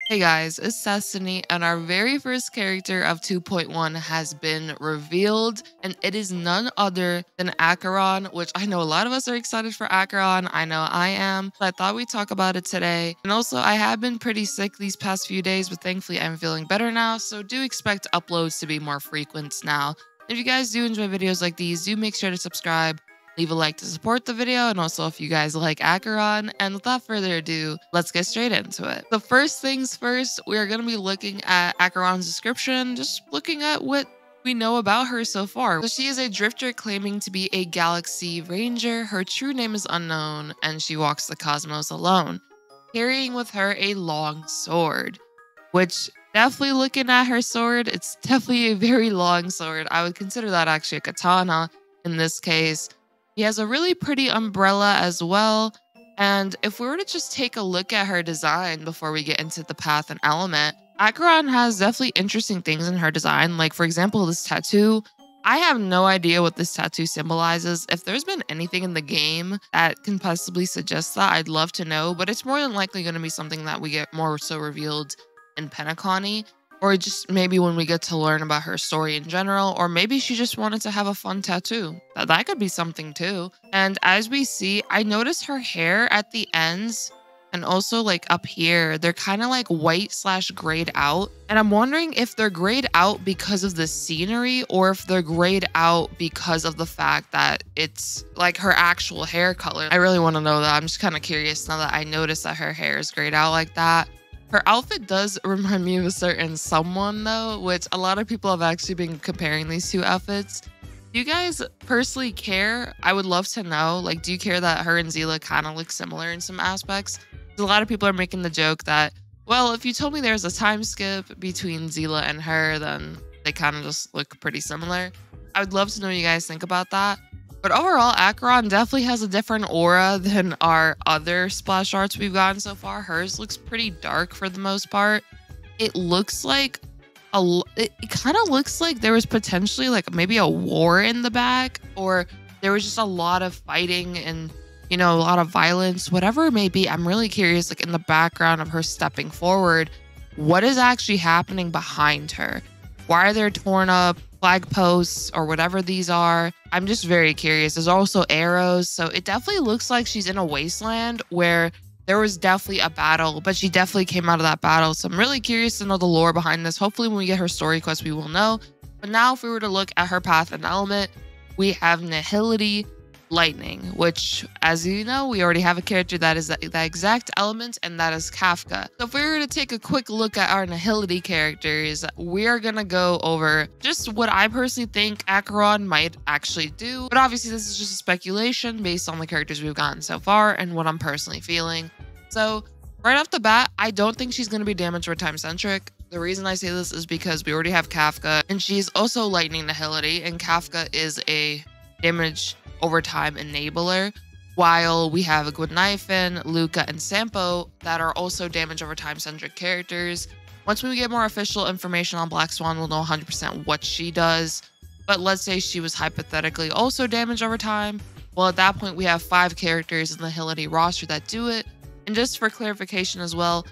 Hey guys, it's Destiny, and our very first character of 2.1 has been revealed, and it is none other than Acheron, which I know a lot of us are excited for Acheron. I know I am, but I thought we'd talk about it today. And also, I have been pretty sick these past few days, but thankfully I'm feeling better now, so do expect uploads to be more frequent now. If you guys do enjoy videos like these, do make sure to subscribe. Leave a like to support the video, and also if you guys like Acheron. And without further ado, let's get straight into it. The first things first, we are going to be looking at Acheron's description, just looking at what we know about her so far. So she is a drifter claiming to be a galaxy ranger. Her true name is unknown, and she walks the cosmos alone, carrying with her a long sword, which definitely looking at her sword, it's definitely a very long sword. I would consider that actually a katana in this case. He has a really pretty umbrella as well. And if we were to just take a look at her design before we get into the path and element, Acheron has definitely interesting things in her design. Like, for example, this tattoo. I have no idea what this tattoo symbolizes. If there's been anything in the game that can possibly suggest that, I'd love to know. But it's more than likely going to be something that we get more so revealed in Pentaconi, or just maybe when we get to learn about her story in general, or maybe she just wanted to have a fun tattoo. That could be something too. And as we see, I noticed her hair at the ends and also like up here, they're kind of like white / grayed out. And I'm wondering if they're grayed out because of the scenery or if they're grayed out because of the fact that it's like her actual hair color. I really want to know that. I'm just kind of curious now that I noticed that her hair is grayed out like that. Her outfit does remind me of a certain someone though, which a lot of people have actually been comparing these two outfits. Do you guys personally care? I would love to know. Like, do you care that her and Zila kind of look similar in some aspects? A lot of people are making the joke that, well, if you told me there's a time skip between Zila and her, then they kind of just look pretty similar. I would love to know what you guys think about that. But overall, Acheron definitely has a different aura than our other splash arts we've gotten so far. Hers looks pretty dark for the most part. It looks like it kind of looks like there was potentially like maybe a war in the back, or there was just a lot of fighting and, you know, a lot of violence, whatever it may be. I'm really curious, like in the background of her stepping forward, what is actually happening behind her? Why are there torn up flag posts or whatever these are? I'm just very curious. There's also arrows, so it definitely looks like she's in a wasteland where there was definitely a battle, but she definitely came out of that battle. So I'm really curious to know the lore behind this. Hopefully when we get her story quest, we will know. But now if we were to look at her path and element, we have Nihility, Lightning, which, as you know, we already have a character that is that exact element, and that is Kafka. So if we were to take a quick look at our Nihility characters, we are gonna go over just what I personally think Acheron might actually do. But obviously this is just a speculation based on the characters we've gotten so far and what I'm personally feeling. So right off the bat, I don't think she's gonna be damage over time centric. The reason I say this is because we already have Kafka, and she's also Lightning Nihility, and Kafka is a damage over time enabler, while we have Gwynaifin, Luca, and Sampo that are also damage over time centric characters. Once we get more official information on Black Swan, we'll know 100% what she does. But let's say she was hypothetically also damage over time. Well, at that point, we have 5 characters in the Nihility roster that do it. And just for clarification as well,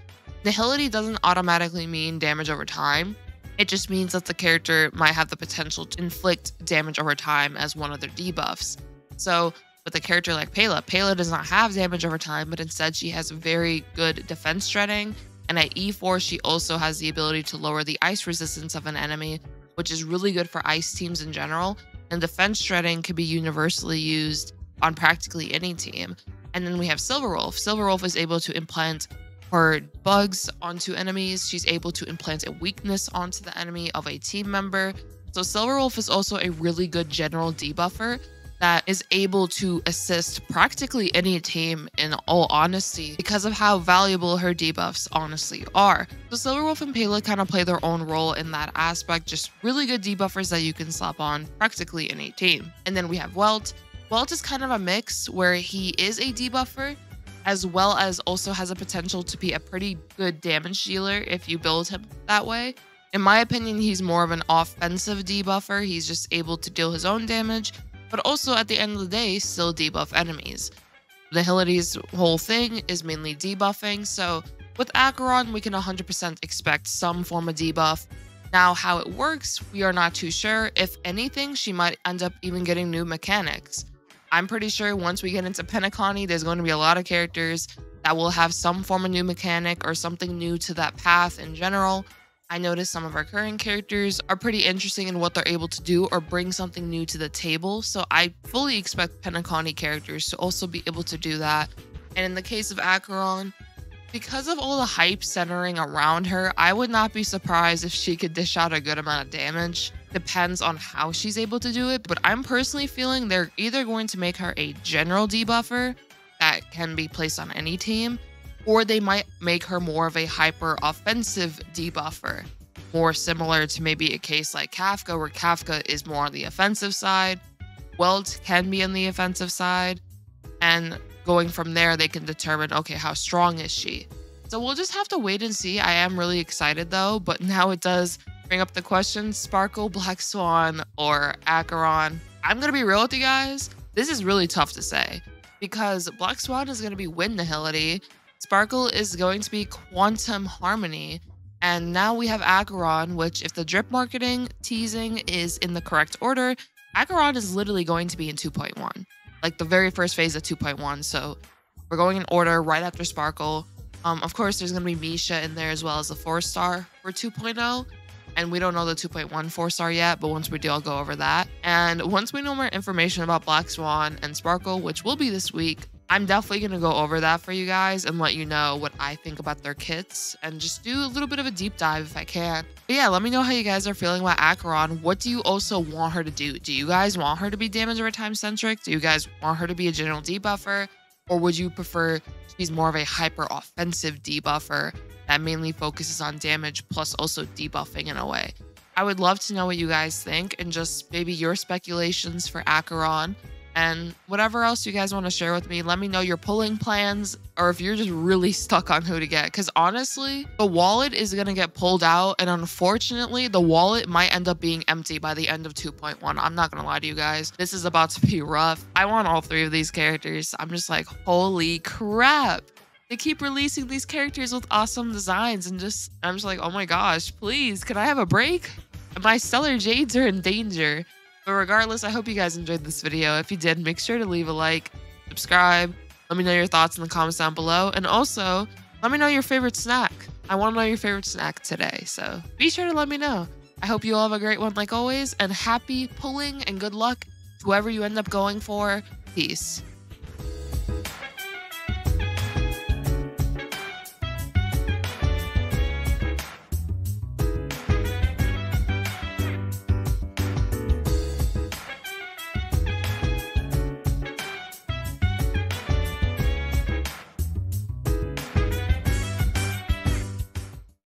Nihility doesn't automatically mean damage over time. It just means that the character might have the potential to inflict damage over time as one of their debuffs. So with a character like Pela does not have damage over time, but instead she has very good defense shredding. And at E4, she also has the ability to lower the ice resistance of an enemy, which is really good for ice teams in general. And defense shredding can be universally used on practically any team. And then we have Silverwolf. Silverwolf is able to implant her bugs onto enemies. She's able to implant a weakness onto the enemy of a team member. So Silverwolf is also a really good general debuffer that is able to assist practically any team, in all honesty, because of how valuable her debuffs honestly are. So Silverwolf and Pela kind of play their own role in that aspect, just really good debuffers that you can slap on practically any team. And then we have Welt. Welt is kind of a mix where he is a debuffer, as well as also has a potential to be a pretty good damage dealer if you build him that way. In my opinion, he's more of an offensive debuffer. He's just able to deal his own damage, but also at the end of the day, still debuff enemies. Nihility's whole thing is mainly debuffing, so With Acheron, we can 100% expect some form of debuff. Now, how it works, we are not too sure. If anything, she might end up even getting new mechanics. I'm pretty sure once we get into Pentaconi, there's going to be a lot of characters that will have some form of new mechanic or something new to that path in general. I noticed some of our current characters are pretty interesting in what they're able to do or bring something new to the table. So I fully expect Pentaconi characters to also be able to do that. And in the case of Acheron, because of all the hype centering around her, I would not be surprised if she could dish out a good amount of damage. Depends on how she's able to do it, but I'm personally feeling they're either going to make her a general debuffer that can be placed on any team, or they might make her more of a hyper offensive debuffer, more similar to maybe a case like Kafka, where Kafka is more on the offensive side, Welt can be on the offensive side, and going from there, they can determine, okay, how strong is she? So we'll just have to wait and see. I am really excited though, but now it does bring up the question, Sparkle, Black Swan, or Acheron. I'm gonna be real with you guys. This is really tough to say because Black Swan is gonna be Wind Nihility, Sparkle is going to be Quantum Harmony, and now we have Acheron, which if the drip marketing teasing is in the correct order, Acheron is literally going to be in 2.1. Like the very first phase of 2.1. So we're going in order right after Sparkle. Of course, there's going to be Misha in there as well as the 4-star for 2.0. And we don't know the 2.1 4-star yet, but once we do, I'll go over that. And once we know more information about Black Swan and Sparkle, which will be this week, I'm definitely going to go over that for you guys and let you know what I think about their kits and just do a little bit of a deep dive if I can. But yeah, let me know how you guys are feeling about Acheron. What do you also want her to do? Do you guys want her to be damage over time centric? Do you guys want her to be a general debuffer? Or would you prefer she's more of a hyper offensive debuffer that mainly focuses on damage plus also debuffing in a way? I would love to know what you guys think and just maybe your speculations for Acheron. And whatever else you guys want to share with me, let me know your pulling plans or if you're just really stuck on who to get. Because honestly, the wallet is going to get pulled out. And unfortunately, the wallet might end up being empty by the end of 2.1. I'm not going to lie to you guys. This is about to be rough. I want all three of these characters. I'm just like, holy crap. They keep releasing these characters with awesome designs and I'm just like, oh my gosh, please, can I have a break? My Stellar Jades are in danger. But regardless, I hope you guys enjoyed this video. If you did, make sure to leave a like, subscribe, let me know your thoughts in the comments down below, and also let me know your favorite snack. I want to know your favorite snack today, so be sure to let me know. I hope you all have a great one like always, and happy pulling and good luck to whoever you end up going for. Peace.